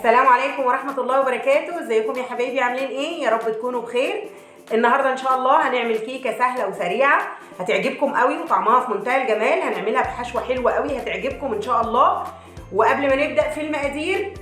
السلام عليكم ورحمة الله وبركاته. ازيكم يا حبايبي؟ عاملين ايه؟ يا رب تكونوا بخير. النهارده ان شاء الله هنعمل كيكة سهلة وسريعة هتعجبكم قوي وطعمها في منتهى الجمال. هنعملها بحشوة حلوة قوي هتعجبكم ان شاء الله. وقبل ما نبدأ في المقادير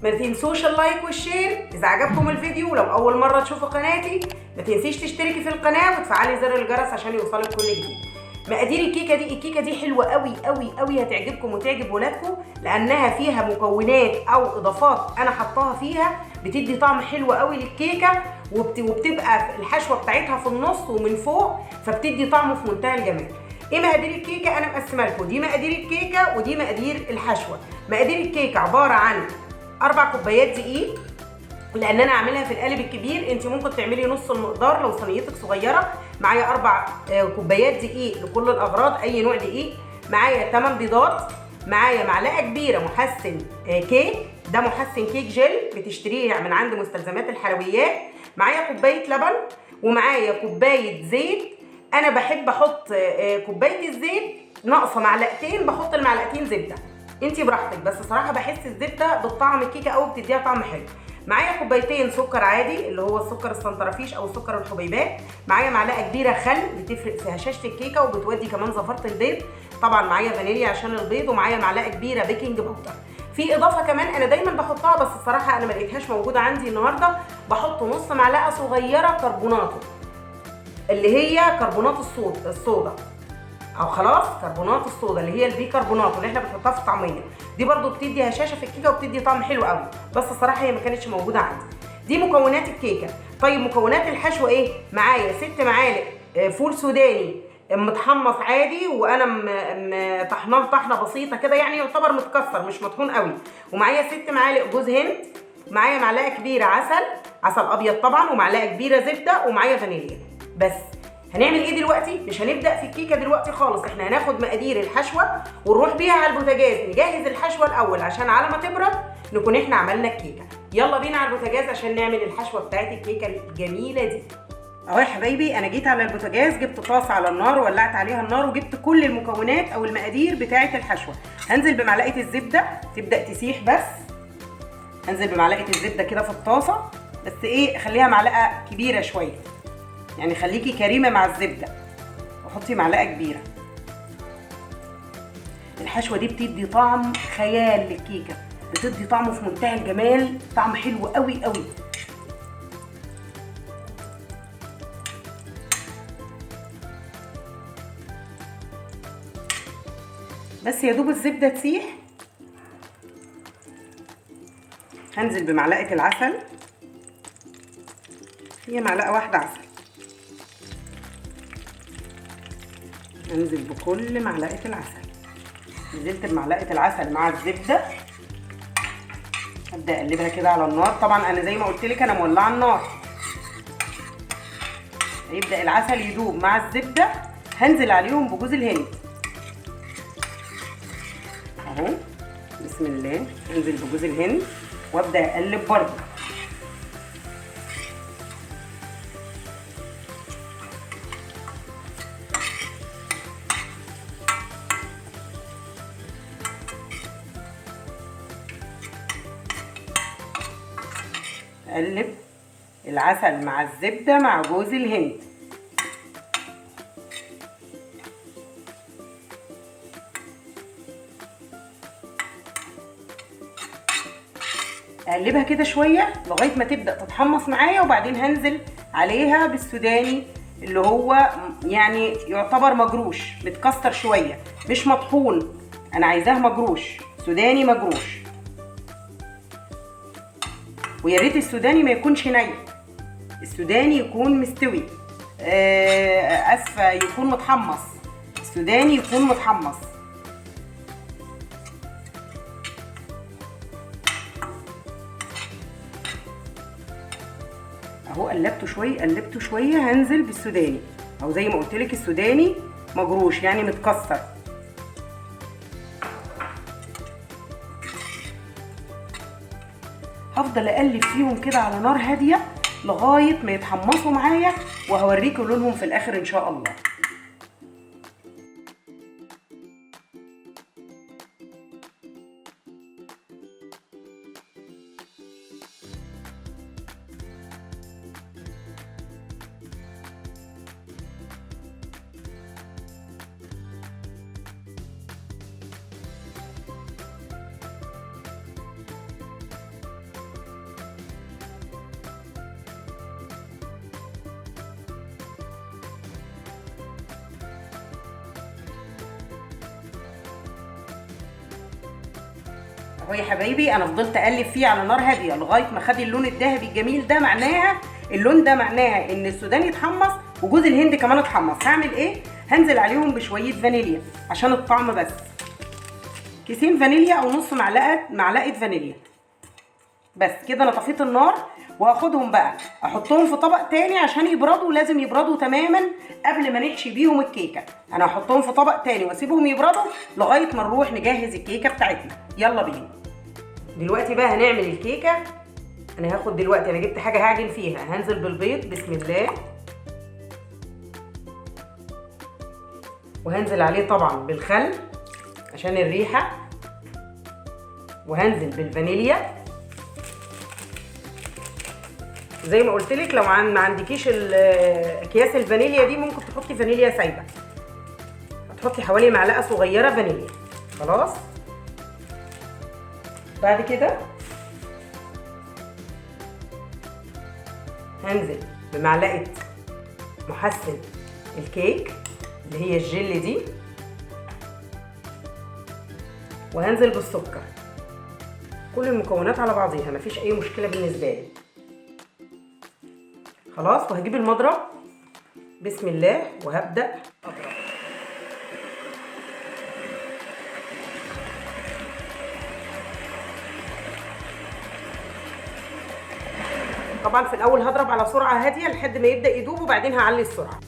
ما تنسوش اللايك والشير اذا عجبكم الفيديو. ولو اول مرة تشوفوا قناتي ما تنسيش تشتركي في القناة وتفعلي زر الجرس عشان يوصلك كل جديد. مقادير الكيكه دي حلوه قوي قوي قوي هتعجبكم وتعجب ولادكم، لانها فيها مكونات او اضافات انا حطاها فيها بتدي طعم حلو قوي للكيكه، وبتبقى الحشوه بتاعتها في النص ومن فوق، فبتدي طعمه في منتهى الجمال. ايه مقادير الكيكه؟ انا مقسمه لكم دي مقادير الكيكه ودي مقادير الحشوه. مقادير الكيكه عباره عن 4 كوبايات دقيق، لان انا عاملها في القالب الكبير. انت ممكن تعملي نص المقدار لو صينيتك صغيره. معايا 4 كوبايات دقيق لكل الاغراض، اي نوع دقيق. معايا 8 بيضات. معايا معلقه كبيره محسن كيك، ده محسن كيك جل بتشتريه من عند مستلزمات الحلويات. معايا كوبايه لبن، ومعايا كوبايه زيت. انا بحب احط كوبايه الزيت ناقصه معلقتين، بحط المعلقتين زبده، انتي براحتك. بس صراحه بحس الزبده بالطعم الكيكه قوي، بتديها طعم حلو. معايا كوبايتين سكر عادي اللي هو السكر السنترفيش او سكر الحبيبات. معايا معلقه كبيره خل بتفرق في هشاشه الكيكه وبتودي كمان زفاره البيض. طبعا معايا فانيليا عشان البيض، ومعايا معلقه كبيره بيكنج باودر. في اضافه كمان انا دايما بحطها بس الصراحه انا ما لقيتهاش موجوده عندي النهارده، بحط نص معلقه صغيره كربوناتو، اللي هي كربونات الصودا او خلاص كربونات الصودا اللي هي البيكربونات اللي احنا بنحطها في الطعميه دي، برده بتدي هشاشه في الكيكه وبتدي طعم حلو قوي. بس الصراحه هي ما كانتش موجوده عندي. دي مكونات الكيكه. طيب مكونات الحشوه ايه؟ معايا 6 معالق فول سوداني متحمص عادي، وانا طحناه طحنه بسيطه كده، يعني يعتبر متكسر مش مطحون قوي. ومعايا 6 معالق جوز هند. معايا معلقه كبيره عسل ابيض طبعا، ومعلقه كبيره زبده، ومعايا فانيليا. بس هنعمل ايه دلوقتي؟ مش هنبدا في الكيكه دلوقتي خالص، احنا هناخد مقادير الحشوه ونروح بيها على البوتاجاز نجهز الحشوه الاول عشان على ما تبرد نكون احنا عملنا الكيكه. يلا بينا على البوتاجاز عشان نعمل الحشوه بتاعت الكيكه الجميله دي. اهو يا حبايبي انا جيت على البوتاجاز، جبت طاسه على النار وولعت عليها النار، وجبت كل المكونات او المقادير بتاعت الحشوه. هنزل بمعلقه الزبده تبدا تسيح، بس هنزل بمعلقه الزبده كده في الطاسه، بس ايه خليها معلقه كبيره شويه، يعني خليكي كريمه مع الزبده وحطي معلقه كبيره. الحشوه دي بتدي طعم خيال للكيكه، بتدي طعم في منتهى الجمال، طعم حلو قوي قوي. بس يا دوب الزبده تسيح هنزل بمعلقه العسل، هي معلقه واحده عسل. انزل بكل معلقه العسل. نزلت بمعلقه العسل مع الزبده، ابدا اقلبها كده على النار. طبعا انا زي ما قلت لك انا مولعه النار. يبدا العسل يدوب مع الزبده، هنزل عليهم بجوز الهند اهو، بسم الله. انزل بجوز الهند وابدا اقلب برضه. اقلب العسل مع الزبده مع جوز الهند. اقلبها كده شويه لغايه ما تبدا تتحمص معايا، وبعدين هنزل عليها بالسوداني اللي هو يعني يعتبر مجروش متكسر شويه، مش مطحون، انا عايزاه مجروش سوداني مجروش. ويا ريت السوداني ما يكونش ني، السوداني يكون مستوي، اسفه يكون متحمص، السوداني يكون متحمص. اهو قلبته شويه هنزل بالسوداني، او زي ما قلت لك السوداني مجروش يعني متكسر. هفضل اقلب فيهم كده على نار هاديه لغايه ما يتحمصوا معايا، وهوريكم لونهم في الاخر ان شاء الله. اهو يا حبايبي انا فضلت اقلب فيه على نار هاديه لغايه ما خد اللون الذهبي الجميل ده. اللون ده معناها ان السوداني اتحمص وجوز الهند كمان اتحمص. هعمل ايه؟ هنزل عليهم بشويه فانيليا عشان الطعم بس. كيسين فانيليا او نص معلقه فانيليا بس كده. انا طفيت النار وهاخدهم بقى احطهم في طبق تاني عشان يبردوا. لازم يبردوا تماما قبل ما نحشي بيهم الكيكه. انا هحطهم في طبق تاني واسيبهم يبردوا لغايه ما نروح نجهز الكيكه بتاعتنا. يلا بينا. دلوقتي بقى هنعمل الكيكه. انا هاخد دلوقتي، انا جبت حاجه هعجن فيها. هنزل بالبيض بسم الله، وهنزل عليه طبعا بالخل عشان الريحه، وهنزل بالفانيليا زي ما قلت لك. لو ما عندكيش اكياس الفانيليا دي ممكن تحطي فانيليا سايبه. هتحطي حوالي معلقه صغيره فانيليا. خلاص. بعد كده هنزل بمعلقه محسن الكيك اللي هي الجل دي، وهنزل بالسكر. كل المكونات على بعضيها، مفيش اي مشكله بالنسبه لي. خلاص. وهجيب المضرب بسم الله وهبدأ اضرب. طبعا في الاول هضرب على سرعه هاديه لحد ما يبدأ يدوب، وبعدين هعلي السرعه.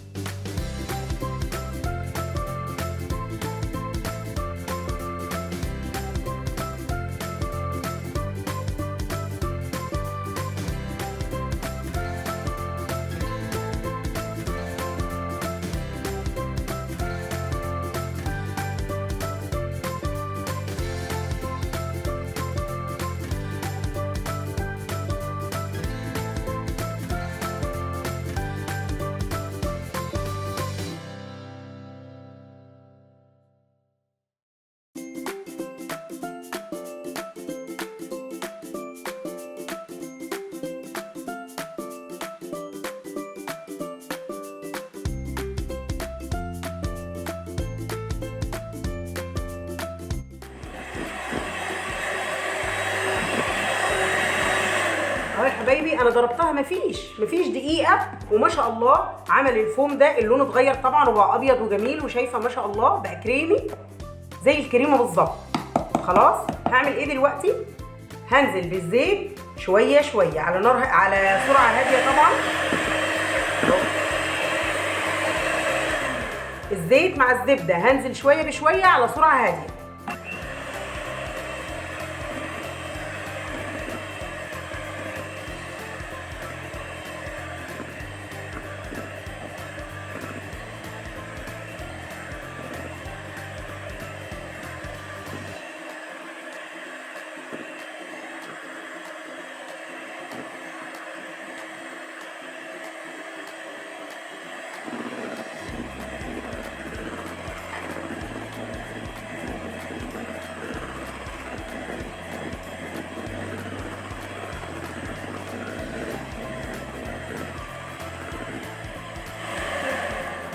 اهو يا حبايبي انا ضربتها مفيش دقيقه، وما شاء الله عمل الفوم ده. اللون اتغير طبعا وبقى ابيض وجميل، وشايفه ما شاء الله بقى كريمي زي الكريمه بالظبط. خلاص. هعمل ايه دلوقتي؟ هنزل بالزيت شويه شويه على سرعه هاديه طبعا. الزيت مع الزبده هنزل شويه بشويه على سرعه هاديه.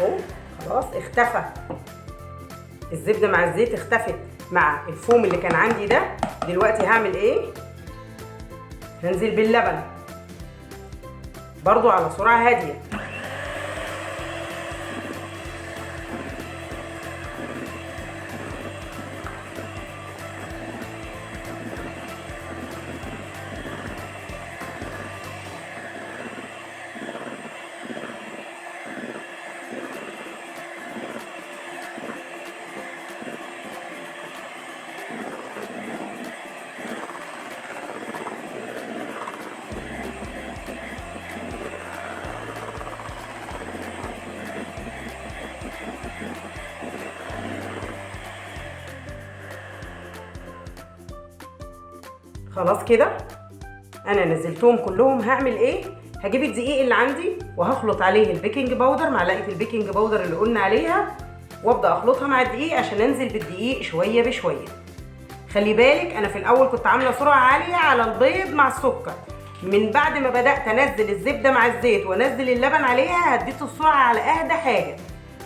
اهو خلاص اختفى الزبده مع الزيت، اختفت مع الفوم اللي كان عندي ده. دلوقتي هعمل ايه؟ هنزل باللبن برضو على سرعه هاديه. خلاص كده انا نزلتهم كلهم. هعمل ايه؟ هجيب الدقيق اللي عندي وهخلط عليه البيكنج باودر، معلقه البيكنج باودر اللي قلنا عليها، وابدا اخلطها مع الدقيق عشان انزل بالدقيق شويه بشويه. خلي بالك انا في الاول كنت عامله سرعه عاليه على البيض مع السكر. من بعد ما بدات انزل الزبده مع الزيت وانزل اللبن عليها هديت السرعه على اهدى حاجه،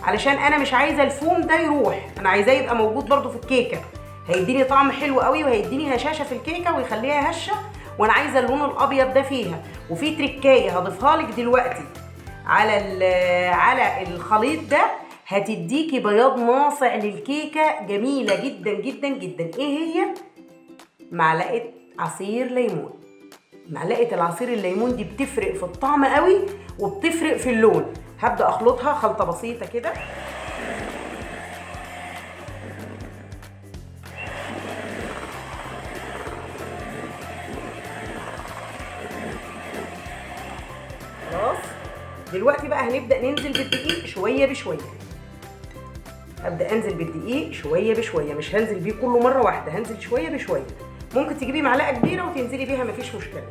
علشان انا مش عايزه الفوم ده يروح، انا عايزاه يبقى موجود برده في الكيكه. هيديني طعم حلو قوي وهيديني هشاشه في الكيكه ويخليها هشه، وانا عايزه اللون الابيض ده فيها. وفي تريكايه هضيفها لك دلوقتي على الخليط ده، هتديكي بياض ناصع للكيكه جميله جدا جدا جدا. ايه هي؟ معلقه عصير ليمون. معلقه العصير الليمون دي بتفرق في الطعم قوي وبتفرق في اللون. هبدا اخلطها خلطه بسيطه كده. خلاص دلوقتي بقى هنبدا ننزل بالدقيق شويه بشويه. هبدا انزل بالدقيق شويه بشويه، مش هنزل بيه كله مره واحده، هنزل شويه بشويه. ممكن تجيبي معلقه كبيره وتنزلي بيها مفيش مشكله.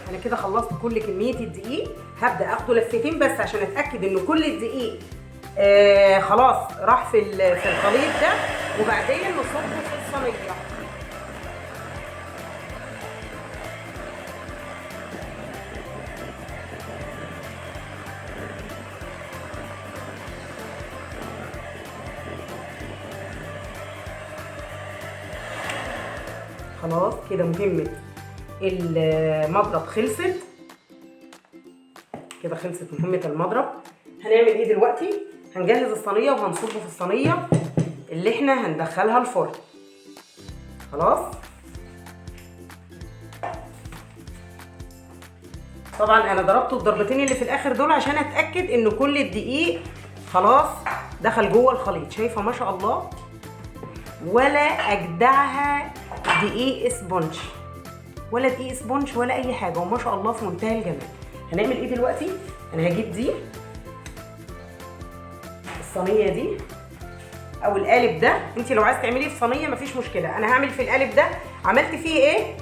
انا كده خلصت كل كميه الدقيق. هبدا اخده لفتين بس عشان اتاكد ان كل الدقيق خلاص راح في الخليط ده، وبعدين نصبه في الصينيه. خلاص كده مهمه المضرب خلصت. كده خلصت مهمة المضرب. هنعمل ايه دلوقتي؟ هنجهز الصينية وهنصبه في الصينية اللي احنا هندخلها الفرن. خلاص طبعا انا ضربت الضربتين اللي في الاخر دول عشان اتاكد ان كل الدقيق خلاص دخل جوه الخليط. شايفه ما شاء الله، ولا اجدعها دقيق اسبونج، ولا دقيق اسبونج ولا اي حاجه، وما شاء الله في منتهى الجمال. هنعمل ايه دلوقتي؟ انا هجيب دي الصينيه دي او القالب ده. انت لو عايز تعملي في صينيه مفيش مشكله، انا هعمل في القالب ده. عملت فيه ايه؟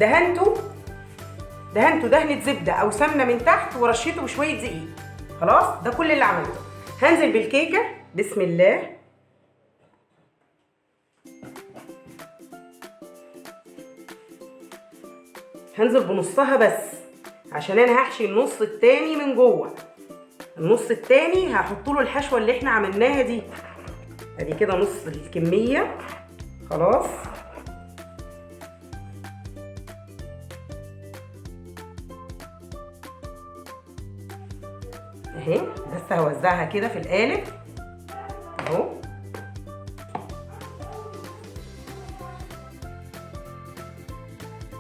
دهنته دهنه زبده او سمنه من تحت ورشيته بشويه دقيق. خلاص ده كل اللي عملته. هنزل بالكيكه بسم الله. هنزل بنصها بس عشان انا هحشي النص التاني من جوه. النص التاني هحط له الحشوه اللي احنا عملناها دي. ادي كده نص الكميه. خلاص اهي، بس هوزعها كده في القالب اهو.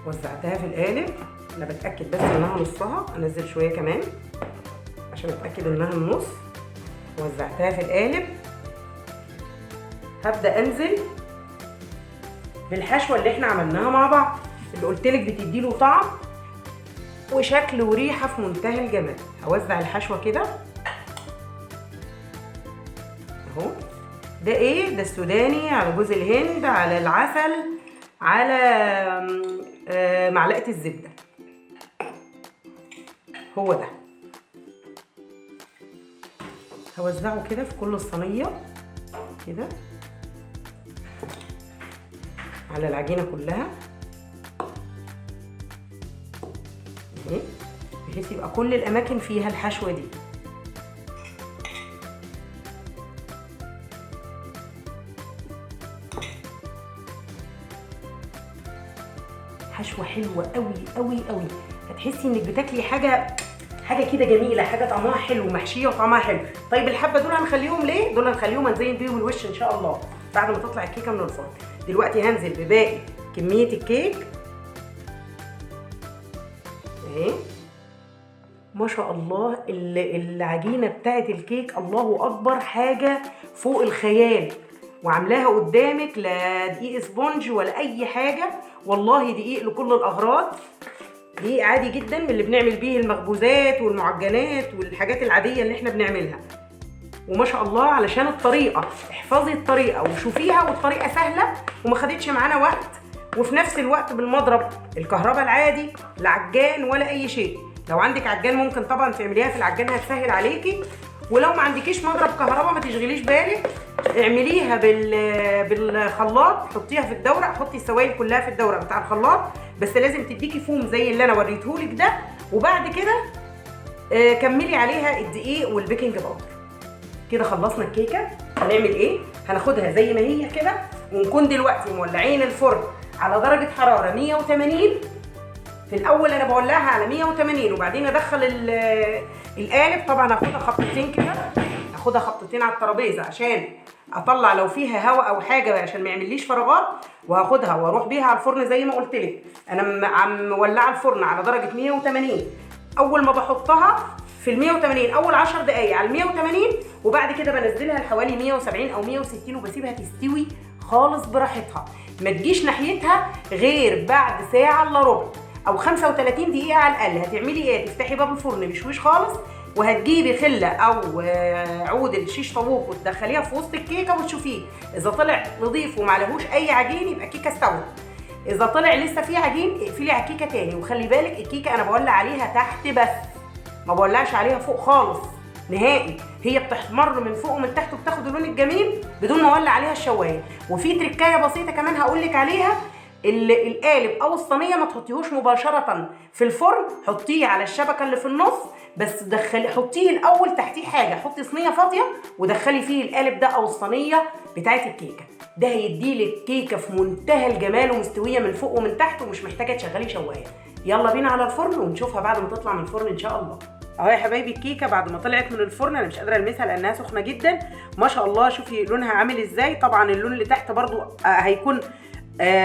وزعتها في القالب. انا بتاكد بس انها نصها، انزل شويه كمان عشان اتاكد انها النص. وزعتها في القالب. هبدا انزل بالحشوه اللي احنا عملناها مع بعض، اللي قلتلك بتديله طعم وشكل وريحه في منتهى الجمال. هوزع الحشوه كده اهو. ده ايه؟ ده السوداني على جوز الهند على العسل على معلقه الزبده. هو ده. هوزعه كده في كل الصينيه كده على العجينه كلها اهي، بحيث يبقى كل الاماكن فيها الحشوه دي. حشوه حلوه قوي قوي قوي. هتحسي انك بتاكلي حاجه كده جميله، حاجه طعمها حلو، محشيه وطعمها حلو. طيب الحبه دول هنخليهم ليه؟ دول هنخليهم هنزين بيهم الوش ان شاء الله بعد ما تطلع الكيكه من الفرن. دلوقتي هنزل بباقي كميه الكيك اهي. ما شاء الله العجينه بتاعت الكيك الله اكبر، حاجه فوق الخيال. وعاملاها قدامك، لا دقيق سبونج ولا اي حاجه، والله دقيق لكل الاغراض، دقيق عادي جدا من اللي بنعمل بيه المخبوزات والمعجنات والحاجات العاديه اللي احنا بنعملها. وما شاء الله علشان الطريقه، احفظي الطريقه وشوفيها، والطريقه سهله وما خدتش معانا وقت، وفي نفس الوقت بالمضرب الكهرباء العادي، لا عجان ولا اي شيء. لو عندك عجان ممكن طبعا تعمليها في العجان، هتسهل عليكي. ولو ما عندكيش مضرب كهرباء ما تشغليش بالك، اعمليها بالخلاط، حطيها في الدورق، حطي السوائل كلها في الدورق بتاع الخلاط، بس لازم تديكي فوم زي اللي انا وريتهولك ده. وبعد كده كملي عليها الدقيق والبيكنج باودر. كده خلصنا الكيكه. هنعمل ايه؟ هناخدها زي ما هي كده، ونكون دلوقتي مولعين الفرن على درجه حراره 180. في الاول انا بولعها على 180 وبعدين ادخل القالب. طبعا هاخدها خبطتين كده، هاخدها خبطتين على الترابيزه عشان اطلع لو فيها هواء او حاجه عشان ما يعمليش فراغات، وهاخدها واروح بيها على الفرن زي ما قلت لك. انا عم مولعه الفرن على درجه 180. اول ما بحطها في ال 180 اول 10 دقائق على ال 180، وبعد كده بنزلها لحوالي 170 او 160 وبسيبها تستوي خالص براحتها. ما تجيش ناحيتها غير بعد ساعه الا ربع او 35 دقيقه على الاقل. هتعملي ايه؟ تفتحي باب الفرن مشويش خالص، وهتجيبي خله او عود الشيش طاووق وتدخليها في وسط الكيكه وتشوفيه. اذا طلع نظيف ومعلهوش اي عجين يبقى الكيكه استوت. اذا طلع لسه فيه عجين اقفلي على الكيكه تاني. وخلي بالك الكيكه انا بولع عليها تحت بس، ما بولعش عليها فوق خالص نهائي. هي بتحمر من فوق ومن تحت وبتاخد اللون الجميل بدون ما اولع عليها الشوايه. وفي تركايه بسيطه كمان هقول لك عليها، القالب او الصينيه ما تحطيهوش مباشره في الفرن، حطيه على الشبكه اللي في النص بس. دخلي حطيه الاول تحتيه حاجه، حطي صينيه فاضيه ودخلي فيه القالب ده او الصينيه بتاعت الكيكه. ده هيديلك كيكه في منتهى الجمال ومستويه من فوق ومن تحت ومش محتاجه تشغلي شوايه. يلا بينا على الفرن ونشوفها بعد ما تطلع من الفرن ان شاء الله. اهو يا حبايبي الكيكه بعد ما طلعت من الفرن، انا مش قادره المسها لانها سخنه جدا. ما شاء الله شوفي لونها عامل ازاي. طبعا اللون اللي تحت برضو هيكون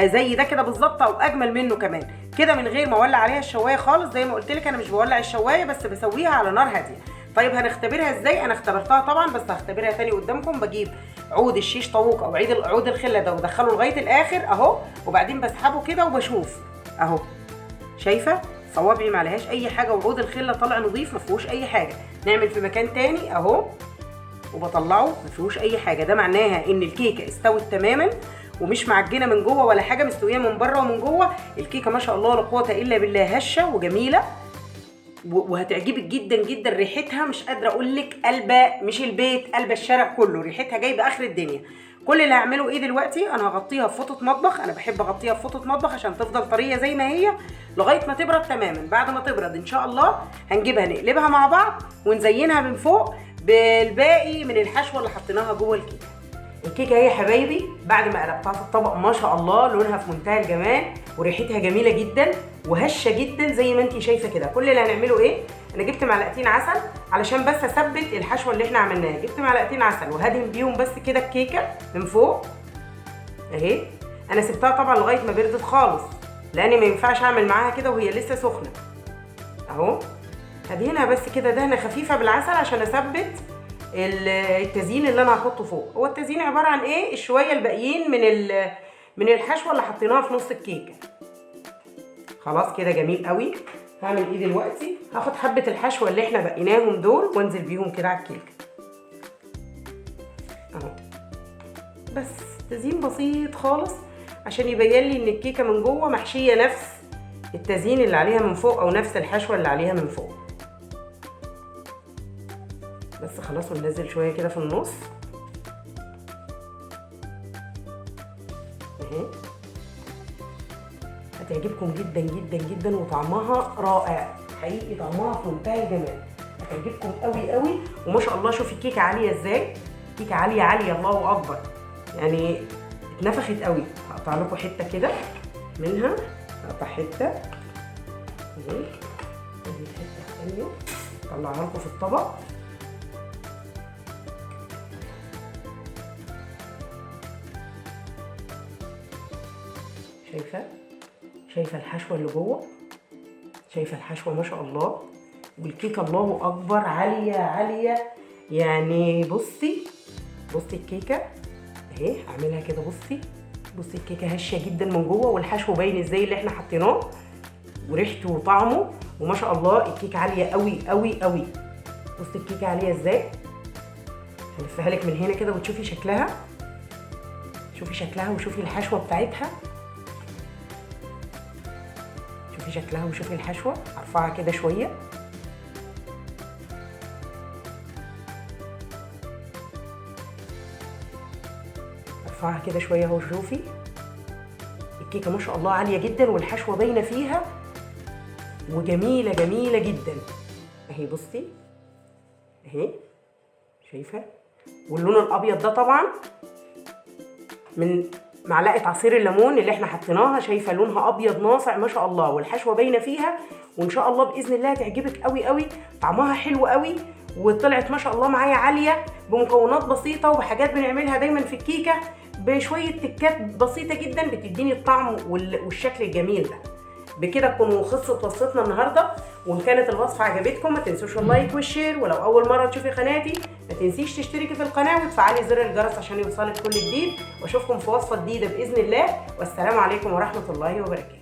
زي ده كده بالظبط او اجمل منه كمان كده، من غير ما اولع عليها الشوايه خالص. زي ما قلت لك انا مش بولع الشوايه بس بسويها على نار هاديه. طيب هنختبرها ازاي؟ انا اختبرتها طبعا بس هختبرها تاني قدامكم. بجيب عود الشيش طاووق او عود الخله ده وادخله لغايه الاخر اهو، وبعدين بسحبه كده وبشوف اهو. شايفه صوابعي ما عليهاش اي حاجه، وعود الخله طالع نظيف ما فيهوش اي حاجه. نعمل في مكان تاني اهو وبطلعه ما فيهوش اي حاجه. ده معناها ان الكيكه استوت تماما ومش معجنه من جوه ولا حاجه، مستويه من بره ومن جوه. الكيكه ما شاء الله لا قوه الا بالله هشه وجميله وهتعجبك جدا جدا. ريحتها مش قادره اقول لك، قلبه مش البيت، قلبه الشارع كله. ريحتها جايبه اخر الدنيا. كل اللي هعمله ايه دلوقتي؟ انا هغطيها في فوطه مطبخ. انا بحب اغطيها في فوطه مطبخ عشان تفضل طريه زي ما هي لغايه ما تبرد تماما. بعد ما تبرد ان شاء الله هنجيبها نقلبها مع بعض ونزينها من فوق بالباقي من الحشوه اللي حطيناها جوه الكيكه. الكيكه اهي يا حبايبي بعد ما قلبتها في الطبق، ما شاء الله لونها في منتهى الجمال وريحتها جميله جدا وهشه جدا زي ما انت شايفه كده. كل اللي هنعمله ايه؟ انا جبت معلقتين عسل علشان بس اثبت الحشوه اللي احنا عملناها. جبت معلقتين عسل وهدهن بيهم بس كده الكيكه من فوق اهي. انا سبتها طبعا لغايه ما بردت خالص لاني ما ينفعش اعمل معاها كده وهي لسه سخنه اهو. هدهنها بس كده دهنه خفيفه بالعسل عشان اثبت التزيين اللي انا هحطه فوق. هو التزيين عباره عن ايه؟ الشويه الباقيين من الحشوه اللي حطيناها في نص الكيكه. خلاص كده جميل قوي. هعمل ايه دلوقتي؟ هاخد حبه الحشوه اللي احنا بقيناهم دول وانزل بيهم كده على الكيكه اهو. بس تزيين بسيط خالص عشان يبين لي ان الكيكه من جوه محشيه نفس التزيين اللي عليها من فوق او نفس الحشوه اللي عليها من فوق. بس خلاص وننزل شويه كده في النص اهي. هتعجبكم جدا جدا جدا وطعمها رائع حقيقي، طعمها في منتهى الجمال. هتعجبكم قوي قوي. وما شاء الله شوفي الكيكه عاليه ازاي، كيكه عاليه عاليه الله اكبر يعني اتنفخت قوي. هقطع لكم حته كده منها، هقطع حته اهي، ادي الحته الثانيه اطلعها لكم في الطبق. شايفه الحشوه اللي جوه؟ شايفه الحشوه ما شاء الله. والكيكه الله اكبر عاليه عاليه يعني. بصي الكيكه اهي اعملها كده. بصي الكيكه هشه جدا من جوه، والحشو باين ازاي اللي احنا حطيناه، وريحته وطعمه، وما شاء الله الكيكه عاليه قوي قوي قوي. بصي الكيكه عاليه ازاي. هلفها لك من هنا كده وتشوفي شكلها، شوفي شكلها وشوفي الحشوه بتاعتها، شوفي شكلها وشوفي الحشوه. ارفعها كده شويه، ارفعها كده شويه اهو. شوفي الكيكه ما شاء الله عاليه جدا، والحشوه باينه فيها وجميله جميله جدا اهي. بصي اهي شايفه، واللون الابيض ده طبعا من معلقه عصير الليمون اللي احنا حطيناها. شايفه لونها ابيض ناصع ما شاء الله، والحشوه باينه فيها، وان شاء الله باذن الله هتعجبك قوي قوي. طعمها حلو قوي، وطلعت ما شاء الله معايا عاليه بمكونات بسيطه وبحاجات بنعملها دايما في الكيكه، بشويه تكات بسيطه جدا بتديني الطعم والشكل الجميل ده. بكده تكونوا خلصت وصفتنا النهارده. وان كانت الوصفه عجبتكم ما تنسوش اللايك والشير، ولو اول مره تشوفي قناتي ما تنسيش تشتركي في القناه وتفعلي زر الجرس عشان يوصلك كل جديد. واشوفكم في وصفه جديده باذن الله، والسلام عليكم ورحمه الله وبركاته.